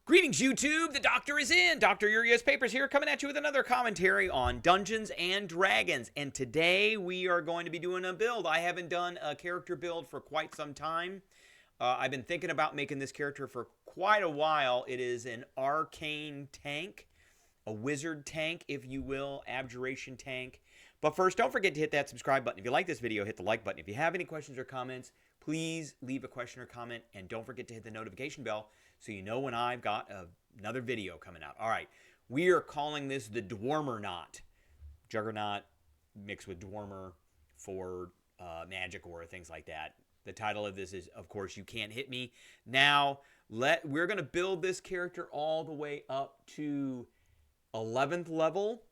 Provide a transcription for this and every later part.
Greetings, YouTube! The Doctor is in! Dr. Urias Papers here, coming at you with another commentary on Dungeons and Dragons. And today we are going to be doing a build. I haven't done a character build for quite some time. I've been thinking about making this character for quite a while. It is an arcane tank, a wizard tank, if you will, abjuration tank. But first, don't forget to hit that subscribe button. If you like this video, hit the like button. If you have any questions or comments, please leave a question or comment. And don't forget to hit the notification bell so you know when I've got another video coming out. All right, we are calling this the Dweomernaut. Juggernaut mixed with Dweomer for magic or things like that. The title of this is, of course, You Can't Hit Me. Now, we're going to build this character all the way up to 11th level.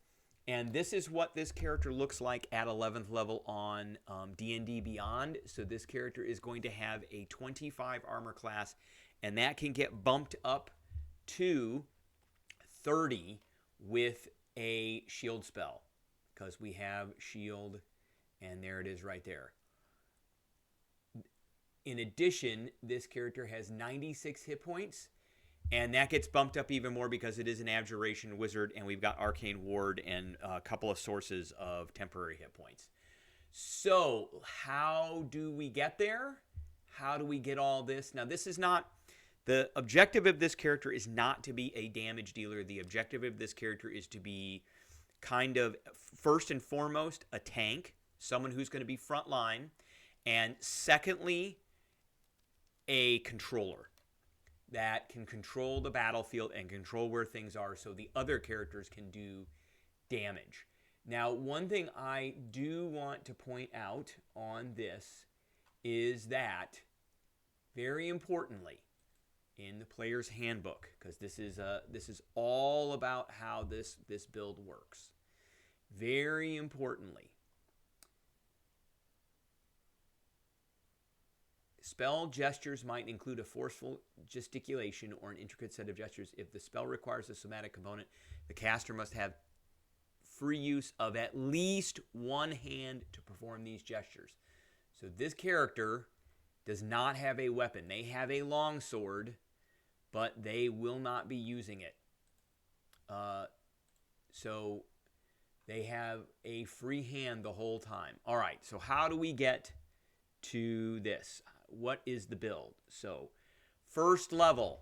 And this is what this character looks like at 11th level on D&D Beyond. So this character is going to have a 25 armor class, and that can get bumped up to 30 with a shield spell, because we have shield, and there it is right there. In addition, this character has 96 hit points, and that gets bumped up even more because it is an abjuration wizard, and we've got Arcane Ward and a couple of sources of temporary hit points. So how do we get there? How do we get all this? Now, this is not... The objective of this character is not to be a damage dealer. The objective of this character is to be kind of, first and foremost, a tank, someone who's going to be front line, and secondly, a controller that can control the battlefield and control where things are so the other characters can do damage. Now, one thing I do want to point out on this is that, very importantly, in the player's handbook, because this is all about how this build works. Very importantly, spell gestures might include a forceful gesticulation or an intricate set of gestures. If the spell requires a somatic component, the caster must have free use of at least one hand to perform these gestures. So this character does not have a weapon. They have a longsword, but they will not be using it. So they have a free hand the whole time. All right, so how do we get to this? What is the build? So first level,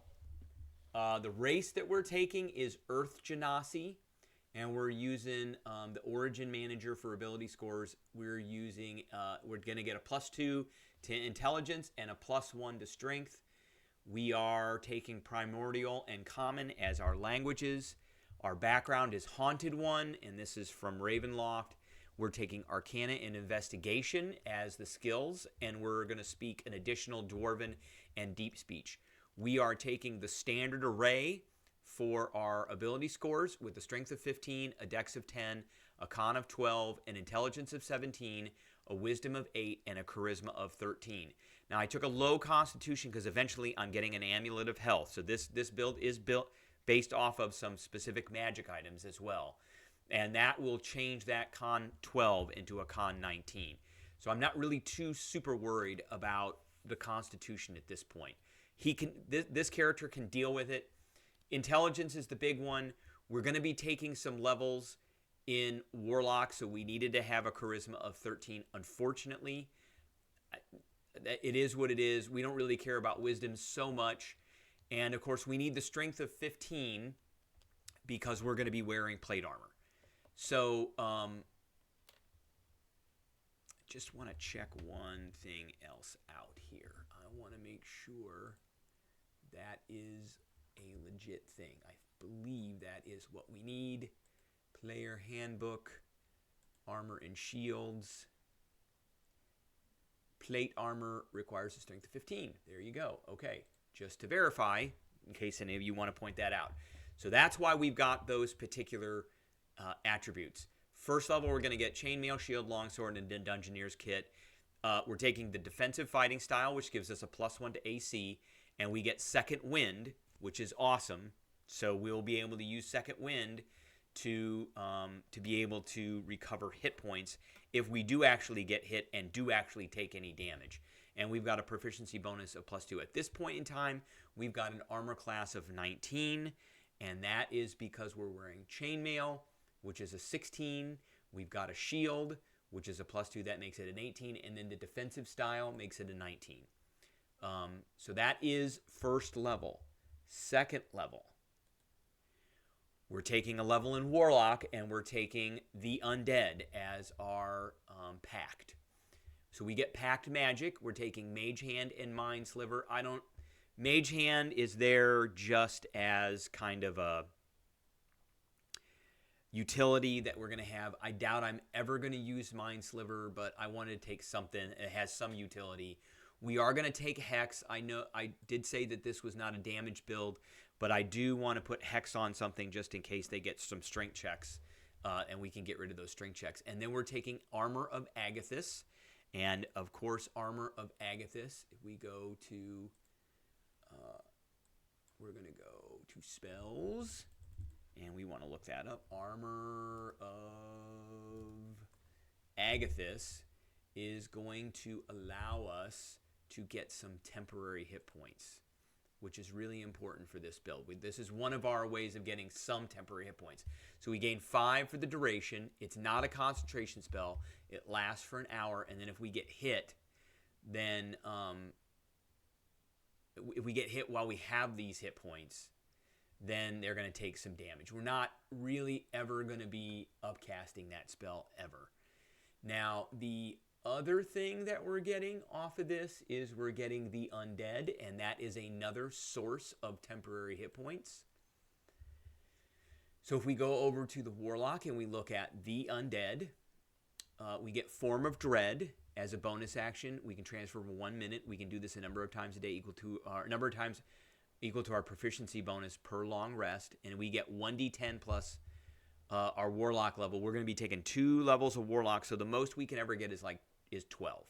the race that we're taking is Earth Genasi, and we're using the Origin Manager for ability scores. We're going to get a +2 to intelligence and a +1 to strength. We are taking Primordial and Common as our languages. Our background is Haunted One, and this is from Ravenloft. We're taking Arcana and Investigation as the skills, and we're going to speak an additional Dwarven and Deep Speech. We are taking the standard array for our ability scores with a Strength of 15, a Dex of 10, a Con of 12, an Intelligence of 17, a Wisdom of 8, and a Charisma of 13. Now, I took a low Constitution because eventually I'm getting an Amulet of Health. So this build is built based off of some specific magic items as well. And that will change that Con 12 into a Con 19. So I'm not really too super worried about the Constitution at this point. This character can deal with it. Intelligence is the big one. We're going to be taking some levels in Warlock, so we needed to have a Charisma of 13. Unfortunately, it is what it is. We don't really care about Wisdom so much. And, of course, we need the Strength of 15 because we're going to be wearing plate armor. So, just want to check one thing else out here. I want to make sure that is a legit thing. I believe that is what we need. Player handbook, armor and shields. Plate armor requires a strength of 15. There you go. Okay, just to verify, in case any of you want to point that out. So that's why we've got those particular attributes. First level, we're going to get Chainmail, Shield, Longsword, and Dungeoneer's Kit. We're taking the defensive fighting style, which gives us a +1 to AC, and we get Second Wind, which is awesome. So we'll be able to use Second Wind to be able to recover hit points if we do actually get hit and do actually take any damage. and we've got a proficiency bonus of +2. At this point in time, we've got an armor class of 19, and that is because we're wearing chainmail, which is a 16. We've got a shield, which is a +2. That makes it an 18, and then the defensive style makes it a 19. So that is first level. Second level, we're taking a level in Warlock, and we're taking the Undead as our pact. So we get pact magic. We're taking Mage Hand and Mind Sliver. Mage Hand is there just as kind of a utility that we're going to have. I doubt I'm ever going to use Mind Sliver, but I wanted to take something that has some utility. We are going to take Hex. I know I did say that this was not a damage build, but I do want to put Hex on something just in case they get some strength checks, and we can get rid of those strength checks. And then we're taking Armor of Agathis. And, of course, Armor of Agathis, if we go to, we're going to go to Spells, and we want to look that up. Armor of Agathis is going to allow us to get some temporary hit points, which is really important for this build. This is one of our ways of getting some temporary hit points. So we gain 5 for the duration. It's not a concentration spell. It lasts for an hour, and then if we get hit, then if we get hit while we have these hit points, then they're going to take some damage. We're not really ever going to be upcasting that spell ever. Now, the other thing that we're getting off of this is we're getting the Undead, and that is another source of temporary hit points. So if we go over to the Warlock and we look at the Undead, we get Form of Dread as a bonus action. We can transfer for 1 minute. We can do this a number of times a day equal to our proficiency bonus per long rest, and we get 1d10 plus our Warlock level. We're going to be taking 2 levels of Warlock, so the most we can ever get is 12.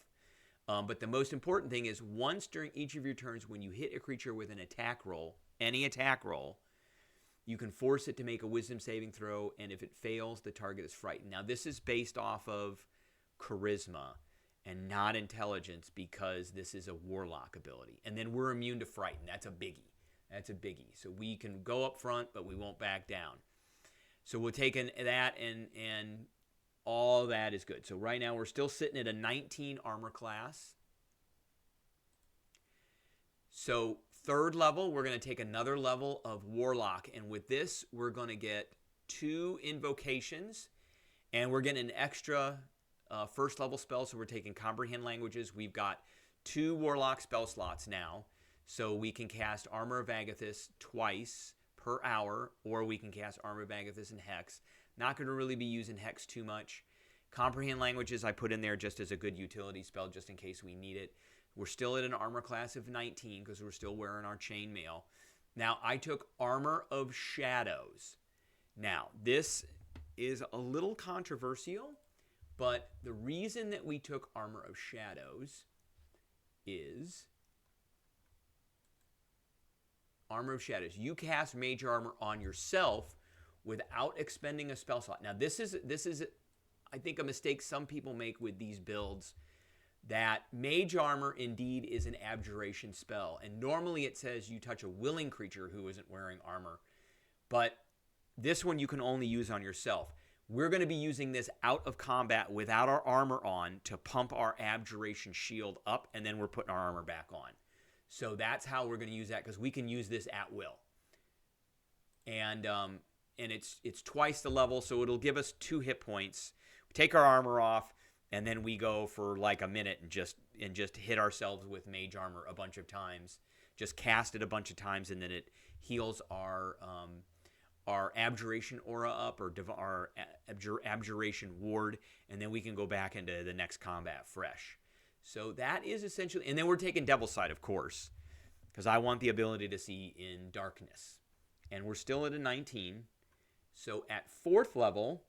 But the most important thing is once during each of your turns when you hit a creature with an attack roll, any attack roll, you can force it to make a wisdom saving throw, and if it fails, the target is frightened. Now, this is based off of charisma and not intelligence because this is a Warlock ability. And then we're immune to frighten. That's a biggie. So we can go up front, but we won't back down. So we're taking that, and all that is good. So right now we're still sitting at a 19 armor class. So third level, we're going to take another level of Warlock. And with this, we're going to get 2 invocations. And we're getting an extra first level spell. So we're taking Comprehend Languages. We've got 2 Warlock spell slots now. So we can cast Armor of Agathis twice per hour, or we can cast Armor of Agathis and Hex. Not going to really be using Hex too much. Comprehend Languages I put in there just as a good utility spell, just in case we need it. We're still at an armor class of 19 because we're still wearing our chainmail. Now, I took Armor of Shadows. Now, this is a little controversial, but the reason that we took Armor of Shadows is Armor of Shadows. You cast Mage Armor on yourself without expending a spell slot. Now, this is I think, a mistake some people make with these builds, that Mage Armor indeed is an abjuration spell. And normally it says you touch a willing creature who isn't wearing armor. But this one you can only use on yourself. We're going to be using this out of combat without our armor on to pump our abjuration shield up, and then we're putting our armor back on. So that's how we're going to use that, because we can use this at will. And it's twice the level, so it'll give us 2 hit points. We take our armor off, and then we go for like a minute and just hit ourselves with Mage Armor a bunch of times. Just cast it a bunch of times, and then it heals our Abjuration Aura up, or our Abjuration Ward, and then we can go back into the next combat fresh. So that is essentially, and then we're taking Devil's Side, of course, because I want the ability to see in darkness. And we're still at a 19. So at 4th level,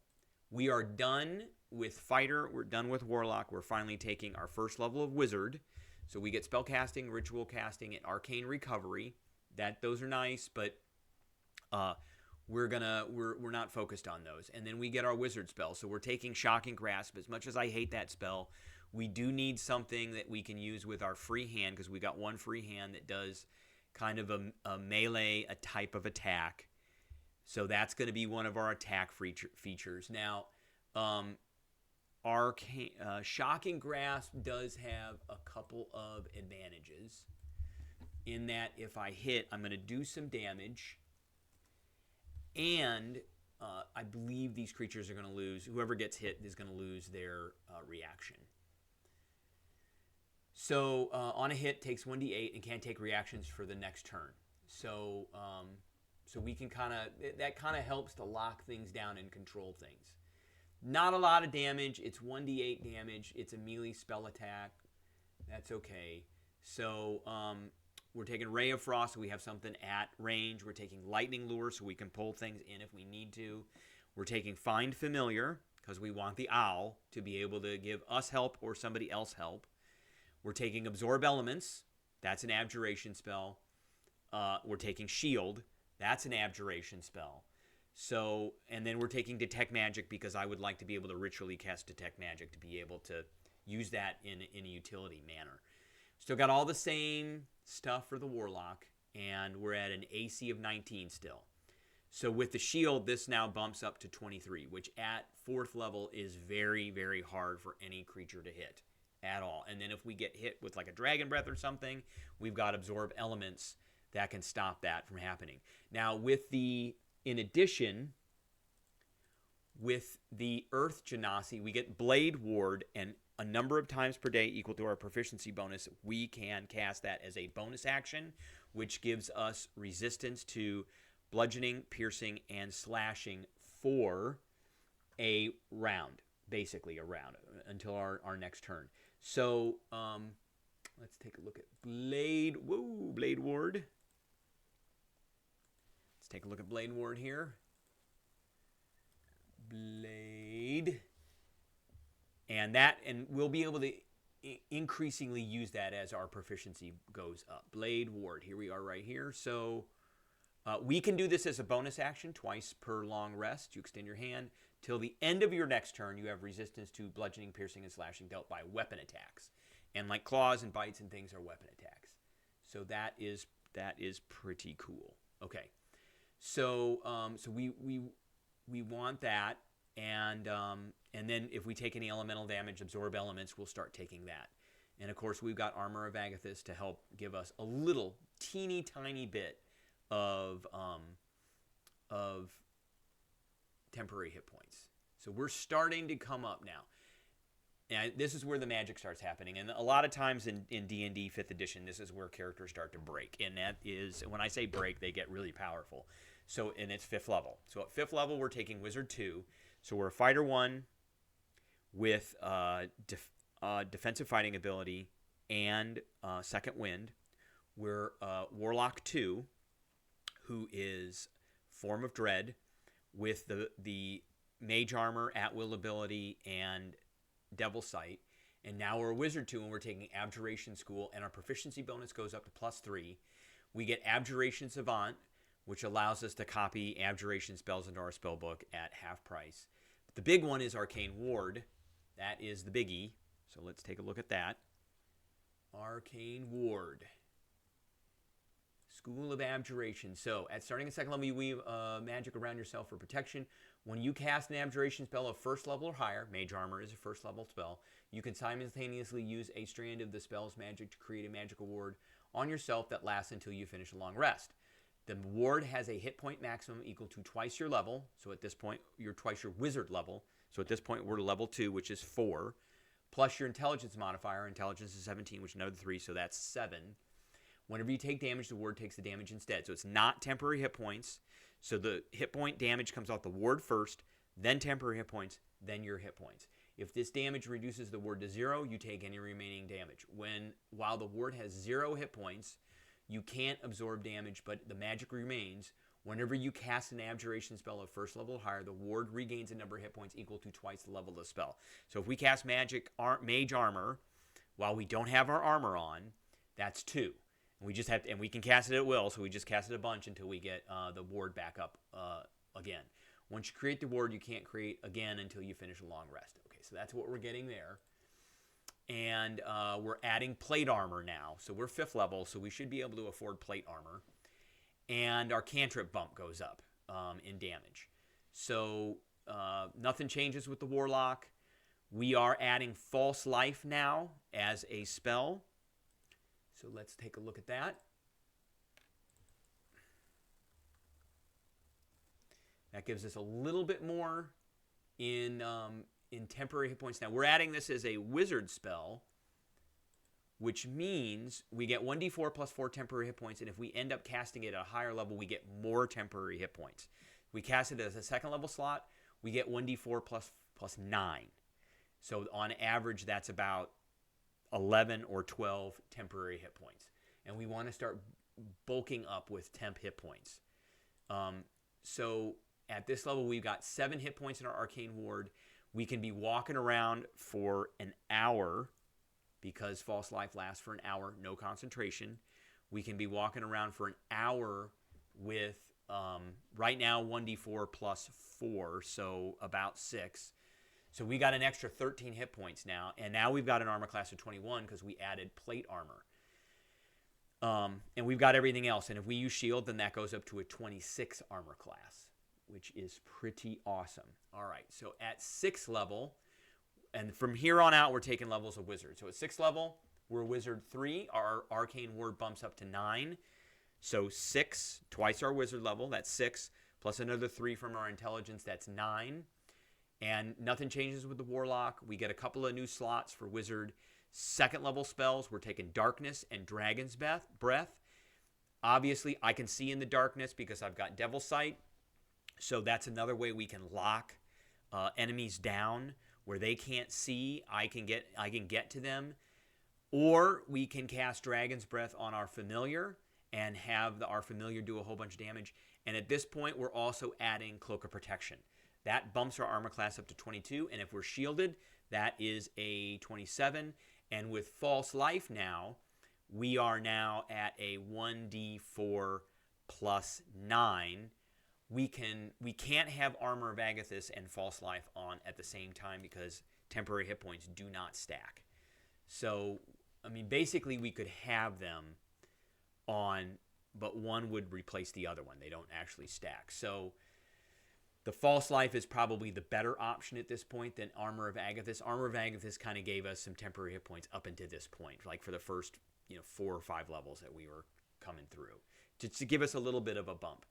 we are done with Fighter. We're done with Warlock. We're finally taking our first level of Wizard. So we get spell casting, ritual casting, and arcane recovery. Those are nice, but we're not focused on those. And then we get our Wizard spell. So we're taking Shocking Grasp. As much as I hate that spell, We do need something that we can use with our free hand, because we got one free hand that does kind of a melee, a type of attack. So that's going to be one of our attack features. Now, Shocking Grasp does have a couple of advantages, in that if I hit, I'm going to do some damage, and I believe these creatures are going to lose. Whoever gets hit is going to lose their reaction. So on a hit, takes 1d8 and can't take reactions for the next turn. So we can that kind of helps to lock things down and control things. Not a lot of damage. It's 1d8 damage. It's a melee spell attack. That's okay. So we're taking Ray of Frost, so we have something at range. We're taking Lightning Lure, so we can pull things in if we need to. We're taking Find Familiar, because we want the owl to be able to give us help or somebody else help. We're taking Absorb Elements. That's an abjuration spell. We're taking Shield. That's an abjuration spell. So, and then we're taking Detect Magic, because I would like to be able to ritually cast Detect Magic to be able to use that in a utility manner. Still got all the same stuff for the Warlock, and we're at an AC of 19 still. So with the Shield, this now bumps up to 23, which at 4th level is very, very hard for any creature to hit at all. And then if we get hit with like a Dragon Breath or something, we've got Absorb Elements that can stop that from happening. Now in addition, with the Earth Genasi, we get Blade Ward, and a number of times per day equal to our proficiency bonus. We can cast that as a bonus action, which gives us resistance to bludgeoning, piercing, and slashing for a round, basically a round, until our next turn. So let's take a look at Blade Ward. Let's take a look at Blade Ward here. Blade. And we'll be able to increasingly use that as our proficiency goes up. Blade Ward, here we are right here. So we can do this as a bonus action twice per long rest. You extend your hand. Till the end of your next turn, you have resistance to bludgeoning, piercing, and slashing dealt by weapon attacks. And like claws and bites and things are weapon attacks. So that is pretty cool. Okay. So we want that. And then if we take any elemental damage, Absorb Elements, we'll start taking that. And of course, we've got Armor of Agathis to help give us a little teeny tiny bit of temporary hit points. So we're starting to come up now. And this is where the magic starts happening. And a lot of times in D&D 5th edition, this is where characters start to break. And that is, when I say break, they get really powerful. So, and it's 5th level. So at 5th level, we're taking Wizard 2. So we're a Fighter 1 with defensive fighting ability and Second Wind. We're Warlock 2, who is Form of Dread with the Mage Armor, At-Will ability, and Devil Sight. And now we're a Wizard 2, and we're taking Abjuration School, and our proficiency bonus goes up to +3. We get Abjuration Savant, which allows us to copy abjuration spells into our spell book at half price. But the big one is Arcane Ward. That is the biggie. So let's take a look at that. Arcane Ward. School of Abjuration. So starting at 2nd level, you weave magic around yourself for protection. When you cast an abjuration spell of 1st level or higher, Mage Armor is a 1st level spell, you can simultaneously use a strand of the spell's magic to create a magical ward on yourself that lasts until you finish a long rest. The ward has a hit point maximum equal to twice your level. So at this point, you're twice your wizard level. So at this point, we're level 2, which is 4, plus your intelligence modifier. Intelligence is 17, which is another 3, so that's 7. Whenever you take damage, the ward takes the damage instead. So it's not temporary hit points. So the hit point damage comes off the ward first, then temporary hit points, then your hit points. If this damage reduces the ward to 0, you take any remaining damage. While the ward has 0 hit points, you can't absorb damage, but the magic remains. Whenever you cast an abjuration spell of 1st level or higher, the ward regains a number of hit points equal to twice the level of the spell. So if we cast Mage Armor while we don't have our armor on, that's 2. And we can cast it at will, so we just cast it a bunch until we get the ward back up again. Once you create the ward, you can't create again until you finish a long rest. Okay, so that's what we're getting there. And we're adding plate armor now. So we're 5th level, so we should be able to afford plate armor. And our cantrip bump goes up in damage. So nothing changes with the warlock. We are adding false life now as a spell. So let's take a look at that. That gives us a little bit more in temporary hit points. Now, we're adding this as a wizard spell, which means we get 1d4 plus 4 temporary hit points, and if we end up casting it at a higher level, we get more temporary hit points. If we cast it as a 2nd level slot, we get 1d4 plus 9. So on average, that's about 11 or 12 temporary hit points. And we want to start bulking up with temp hit points. So at this level, we've got 7 hit points in our Arcane Ward. We can be walking around for an hour because false life lasts for an hour, no concentration. We can be walking around for an hour with, right now, 1d4 plus 4, so about 6. So we got an extra 13 hit points now, and now we've got an armor class of 21 because we added plate armor. And we've got everything else, and if we use shield, then that goes up to a 26 armor class, which is pretty awesome. All right, so at 6th level, and from here on out, we're taking levels of wizard. So at 6th level, we're wizard 3. Our arcane ward bumps up to 9. So 6, twice our wizard level, that's 6, plus another 3 from our intelligence, that's 9. And nothing changes with the warlock. We get a couple of new slots for wizard. 2nd level spells, we're taking darkness and dragon's breath. Obviously, I can see in the darkness because I've got devil sight. So that's another way we can lock enemies down where they can't see. I can get to them. Or we can cast dragon's breath on our familiar and have our familiar do a whole bunch of damage. And at this point, we're also adding cloak of protection. That bumps our armor class up to 22, and if we're shielded, that is a 27. And with false life now, we are now at a 1d4 plus 9. We can't have Armor of Agathis and false life on at the same time because temporary hit points do not stack. So, I mean, basically we could have them on, but one would replace the other one. They don't actually stack. So the false life is probably the better option at this point than Armor of Agathis. Armor of Agathis kind of gave us some temporary hit points up until this point, like for the first 4 or 5 levels that we were coming through, just to give us a little bit of a bump.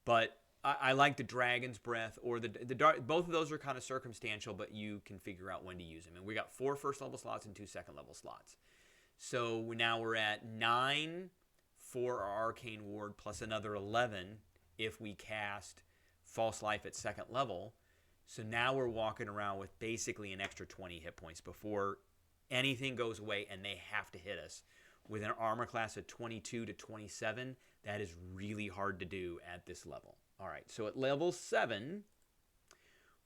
But I like the Dragon's Breath or the dark. Both of those are kind of circumstantial, but you can figure out when to use them. And we got 4 first level slots and 2 second level slots. So now we're at 9 for our Arcane Ward plus another 11 if we cast False Life at 2nd level. So now we're walking around with basically an extra 20 hit points before anything goes away and they have to hit us. With an armor class of 22 to 27, that is really hard to do at this level. All right, so at level 7,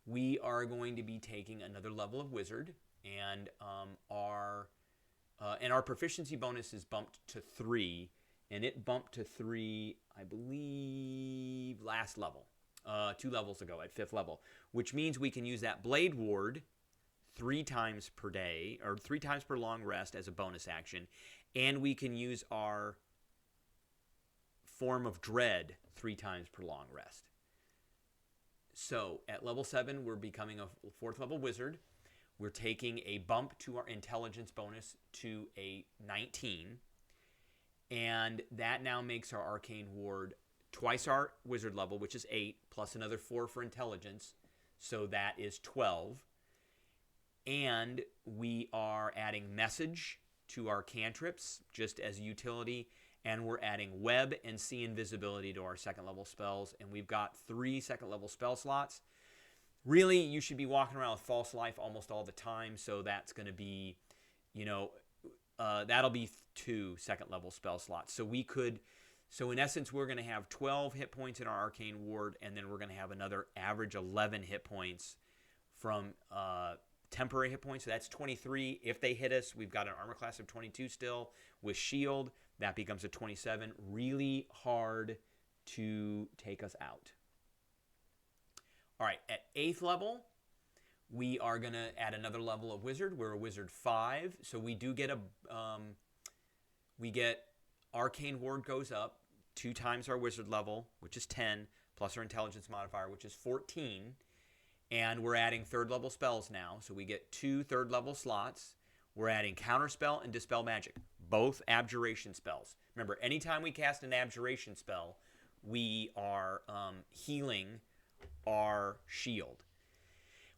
we are going to be taking another level of Wizard, and our proficiency bonus is bumped to 3, and it bumped to 3, I believe, last level, 2 levels ago at 5th level, which means we can use that Blade Ward 3 times per day, or 3 times per long rest as a bonus action, and we can use our Form of Dread 3 times per long rest. So at level 7, we're becoming a 4th level wizard. We're taking a bump to our intelligence bonus to a 19. And that now makes our arcane ward twice our wizard level, which is 8, plus another 4 for intelligence. So that is 12. And we are adding message to our cantrips just as utility. And we're adding web and see invisibility to our 2nd level spells. And we've got 3 2nd level spell slots. Really, you should be walking around with False Life almost all the time. So that's going to be, that'll be 2 2nd level spell slots. So in essence, we're going to have 12 hit points in our Arcane Ward. And then we're going to have another average 11 hit points from temporary hit points. So that's 23. If they hit us, we've got an armor class of 22 still with shield. That becomes a 27. Really hard to take us out. All right, at 8th level, We are going to add another level of wizard. We're a wizard 5, so we do get we get Arcane Ward goes up 2 times our wizard level, which is 10, plus our intelligence modifier, which is 14. And we're adding 3rd level spells now, so we get 2 3rd level slots. We're adding Counterspell and Dispel Magic, both abjuration spells. Remember, anytime we cast an abjuration spell, we are healing our shield.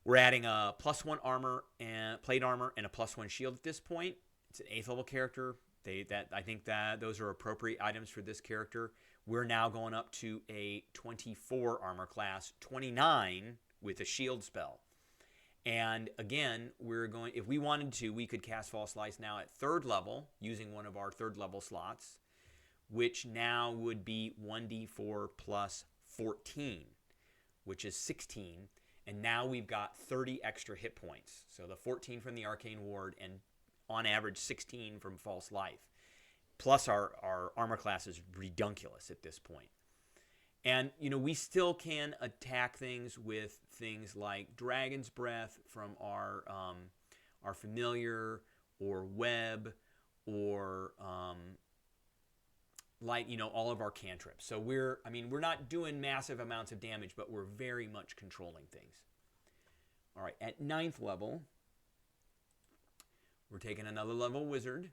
We're adding a +1 armor and plate armor and a +1 shield at this point. It's an 8th level character. I think that those are appropriate items for this character. We're now going up to a 24 armor class, 29 with a shield spell. And again, if we wanted to, we could cast False Lights now at 3rd level using one of our 3rd level slots, which now would be 1d4 plus 14, which is 16. And now we've got 30 extra hit points. So the 14 from the Arcane Ward and on average 16 from False Life. Plus our armor class is redunculous at this point. And, we still can attack things with things like Dragon's Breath from our familiar, or Web, or all of our cantrips. So we're not doing massive amounts of damage, but we're very much controlling things. All right, at 9th level, we're taking another level wizard,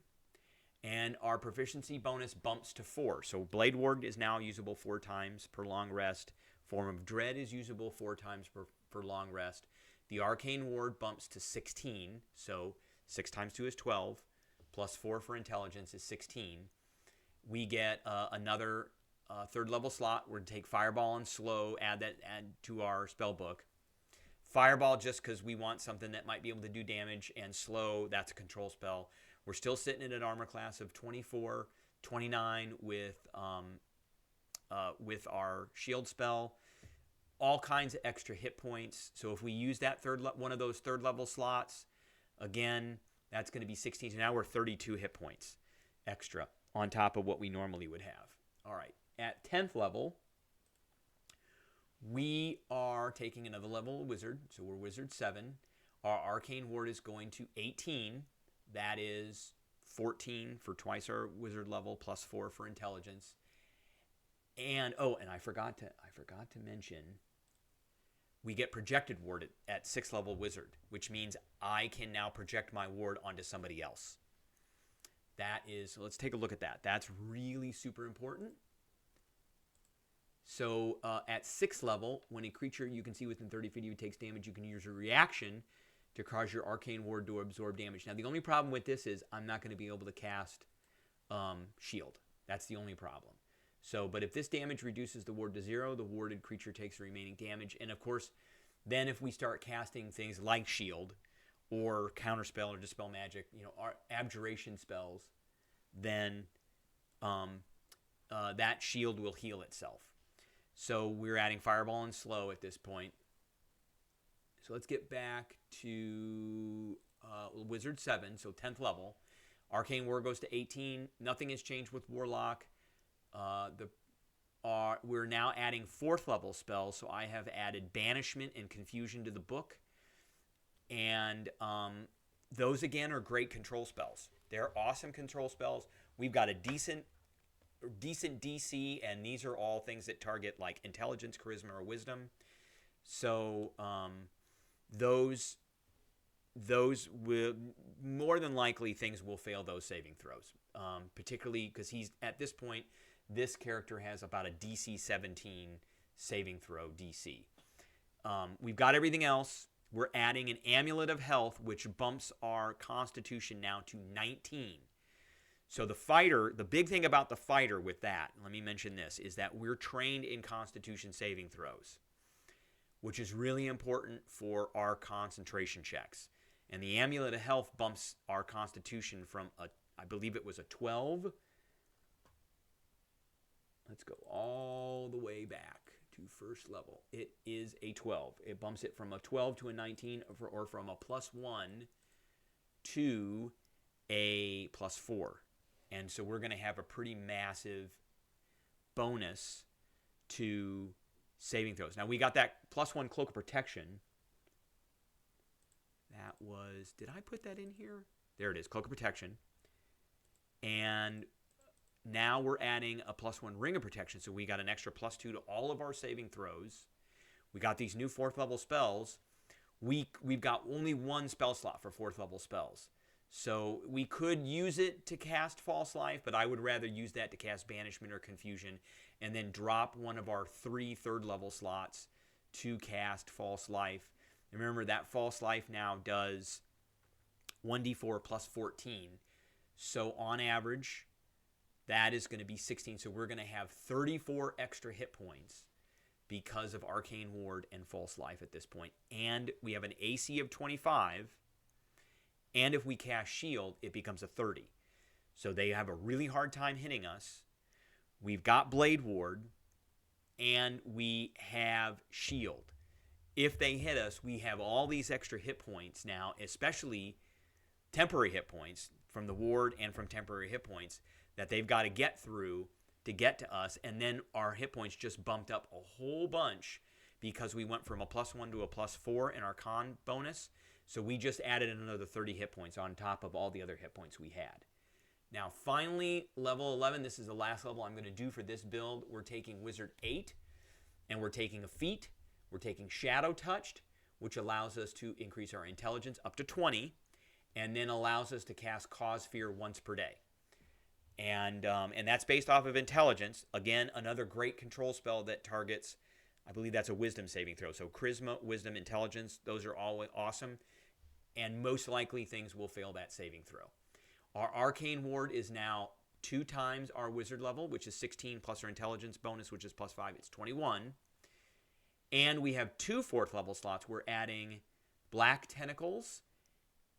and our proficiency bonus bumps to 4. So Blade Ward is now usable 4 times per long rest. Form of Dread is usable 4 times per long rest. The Arcane Ward bumps to 16, so 6 times 2 is 12, plus 4 for intelligence is 16. We get another 3rd level slot. We're going to take Fireball and Slow, add to our spell book. Fireball just because we want something that might be able to do damage, and Slow, that's a control spell. We're still sitting at an armor class of 24, 29 with our shield spell. All kinds of extra hit points. So if we use that one of those 3rd level slots, again, that's going to be 16. So now we're 32 hit points extra on top of what we normally would have. All right, at 10th level, we are taking another level of wizard. So we're wizard 7. Our Arcane Ward is going to 18. That is 14 for twice our wizard level, plus 4 for intelligence. And I forgot to mention, we get projected ward at 6th level wizard, which means I can now project my ward onto somebody else. So let's take a look at that. That's really super important. So at 6th level, when a creature you can see within 30 feet of you takes damage, you can use a reaction to cause your Arcane Ward to absorb damage. Now, the only problem with this is I'm not going to be able to cast Shield. That's the only problem. So, but if this damage reduces the ward to 0, the warded creature takes the remaining damage. And, of course, then if we start casting things like Shield or Counterspell or Dispel Magic, our abjuration spells, then that shield will heal itself. So we're adding Fireball and Slow at this point. So let's get back to Wizard 7, so 10th level. Arcane Ward goes to 18. Nothing has changed with Warlock. We're now adding 4th level spells, so I have added Banishment and Confusion to the book. And those, again, are great control spells. They're awesome control spells. We've got a decent DC, and these are all things that target like intelligence, charisma, or wisdom. So those will more than likely things will fail those saving throws, particularly because at this point, this character has about a DC 17 saving throw DC. We've got everything else. We're adding an Amulet of Health, which bumps our Constitution now to 19. So the big thing about the fighter with that, let me mention this, is that we're trained in Constitution saving throws, which is really important for our concentration checks. And the Amulet of Health bumps our Constitution from I believe it was a 12. Let's go all the way back to first level. It is a 12. It bumps it from a 12 to a 19, or from a +1 to a +4. And so we're going to have a pretty massive bonus to saving throws. Now, we got that +1 Cloak of Protection. That was, did I put that in here? There it is, Cloak of Protection. And now we're adding a +1 Ring of Protection, so we got an extra +2 to all of our saving throws. We got these new 4th level spells. We've got only one spell slot for 4th level spells. So we could use it to cast False Life, but I would rather use that to cast Banishment or Confusion, and then drop one of our 3 3rd level slots to cast False Life. And remember, that False Life now does 1d4 plus 14. So on average, that is going to be 16. So we're going to have 34 extra hit points because of Arcane Ward and False Life at this point. And we have an AC of 25. And if we cast Shield, it becomes a 30. So they have a really hard time hitting us. We've got Blade Ward, and we have Shield. If they hit us, we have all these extra hit points now, especially temporary hit points from the ward and from temporary hit points that they've got to get through to get to us. And then our hit points just bumped up a whole bunch because we went from a +1 to a +4 in our con bonus. So we just added another 30 hit points on top of all the other hit points we had. Now, finally, level 11. This is the last level I'm going to do for this build. We're taking Wizard 8, and we're taking a feat. We're taking Shadow Touched, which allows us to increase our intelligence up to 20, and then allows us to cast Cause Fear once per day. And that's based off of intelligence. Again, another great control spell that targets, I believe that's a wisdom saving throw. So charisma, wisdom, intelligence, those are all awesome. And most likely things will fail that saving throw. Our Arcane Ward is now 2 times our wizard level, which is 16, plus our intelligence bonus, which is +5. It's 21. And we have 2 4th level slots. We're adding Black Tentacles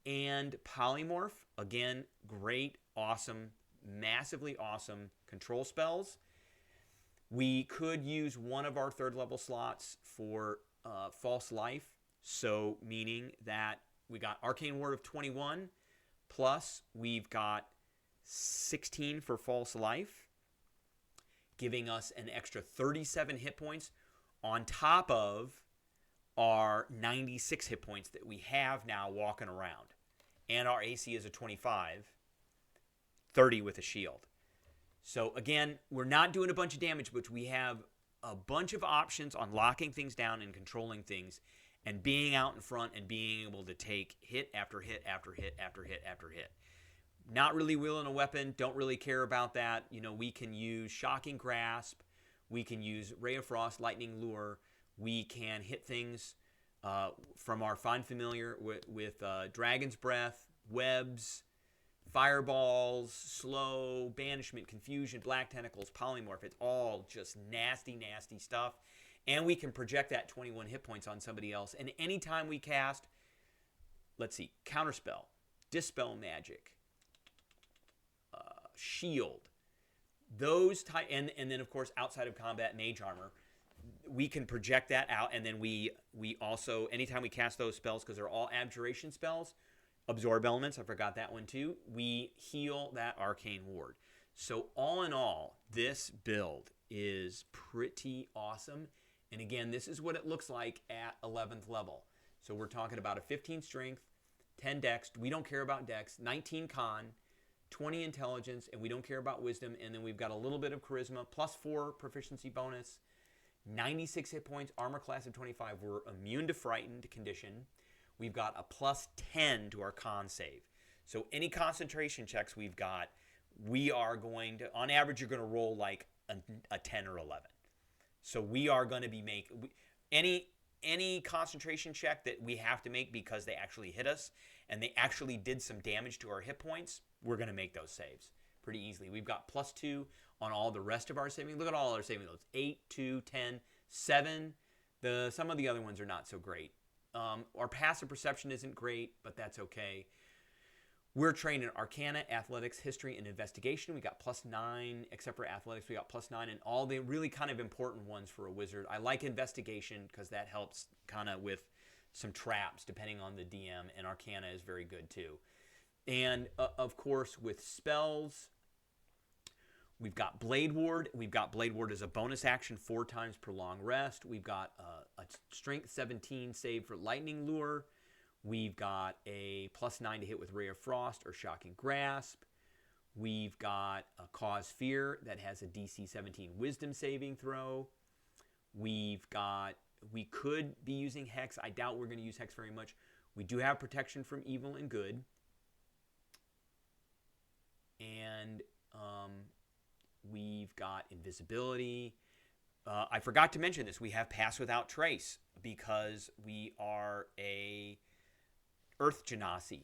and Polymorph. Again, great, awesome, massively awesome control spells. We could use one of our 3rd level slots for False Life. So meaning that we got Arcane Ward of 21, plus we've got 16 for False Life, giving us an extra 37 hit points on top of our 96 hit points that we have now walking around. And our AC is a 25, 30 with a shield. So again, we're not doing a bunch of damage, but we have a bunch of options on locking things down and controlling things and being out in front and being able to take hit after hit after hit after hit after hit. Not really wielding a weapon, don't really care about that. You know, we can use Shocking Grasp, we can use Ray of Frost, Lightning Lure, we can hit things from our Find Familiar with Dragon's Breath, Webs, Fireballs, Slow, Banishment, Confusion, Black Tentacles, Polymorph. It's all just nasty, nasty stuff. And we can project that 21 hit points on somebody else. And anytime we cast, let's see, Counterspell, Dispel Magic, Shield, those type, and then of course outside of combat, Mage Armor, we can project that out. And then we also, anytime we cast those spells, because they're all abjuration spells, Absorb Elements, I forgot that one too, we heal that Arcane Ward. So all in all, this build is pretty awesome. And again, this is what it looks like at 11th level. So we're talking about a 15 strength, 10 dex. We don't care about dex. 19 con, 20 intelligence, and we don't care about wisdom. And then we've got a little bit of charisma, +4 proficiency bonus, 96 hit points, armor class of 25. We're immune to frightened condition. We've got a +10 to our con save. So any concentration checks we've got, we are going to, on average, you're going to roll like a 10 or 11. So we are going to be any concentration check that we have to make because they actually hit us and they actually did some damage to our hit points, we're going to make those saves pretty easily. We've got +2 on all the rest of our saving. Look at all our saving loads. 8, 2, 10, 7. Some of the other ones are not so great. Our passive perception isn't great, but that's okay. We're trained in Arcana, Athletics, History, and Investigation. We got +9, except for Athletics, we got +9, and all the really kind of important ones for a wizard. I like Investigation because that helps kind of with some traps depending on the DM, and Arcana is very good too. And of course, with spells, we've got Blade Ward. We've got Blade Ward as a bonus action 4 times per long rest. We've got a Strength 17 save for Lightning Lure. We've got a +9 to hit with Ray of Frost or Shocking Grasp. We've got a Cause Fear that has a DC 17 Wisdom saving throw. We could be using Hex. I doubt we're going to use Hex very much. We do have protection from evil and good. And we've got invisibility. I forgot to mention this. We have Pass Without Trace because we are a Earth Genasi.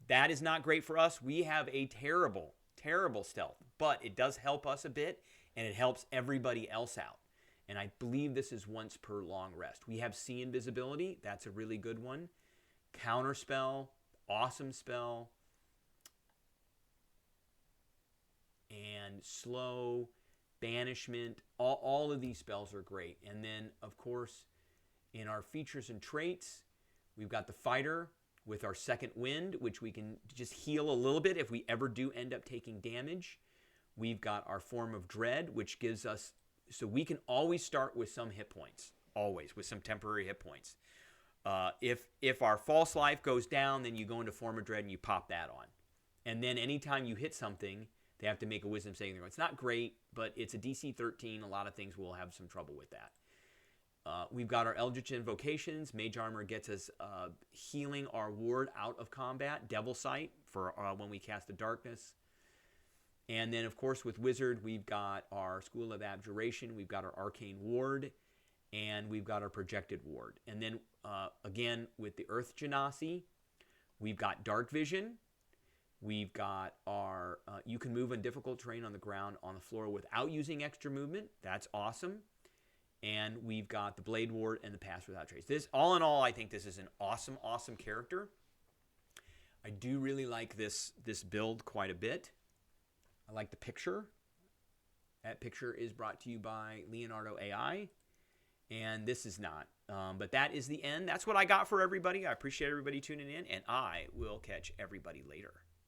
That is not great for us. We have a terrible, terrible stealth, but it does help us a bit, and it helps everybody else out. And I believe this is once per long rest. We have See Invisibility. That's a really good one. Counterspell, awesome spell. And Slow, Banishment. All of these spells are great. And then, of course, in our features and traits, we've got the Fighter with our Second Wind, which we can just heal a little bit if we ever do end up taking damage. We've got our Form of Dread, which gives us, so we can always start with some hit points, always with some temporary hit points. If our false life goes down, then you go into Form of Dread and you pop that on. And then anytime you hit something, they have to make a wisdom saving throw. It's not great, but it's a DC 13. A lot of things will have some trouble with that. We've got our Eldritch Invocations. Mage Armor gets us healing our ward out of combat. Devil Sight for when we cast the Darkness. And then, of course, with Wizard, we've got our School of Abjuration. We've got our Arcane Ward. And we've got our Projected Ward. And then, again, with the Earth Genasi, we've got Dark Vision. We've got our, you can move on difficult terrain on the ground, on the floor without using extra movement. That's awesome. And we've got the Blade Ward and the Pass Without Trace. This, all in all, I think this is an awesome, awesome character. I do really like this build quite a bit. I like the picture. That picture is brought to you by Leonardo AI. And this is not. But that is the end. That's what I got for everybody. I appreciate everybody tuning in. And I will catch everybody later.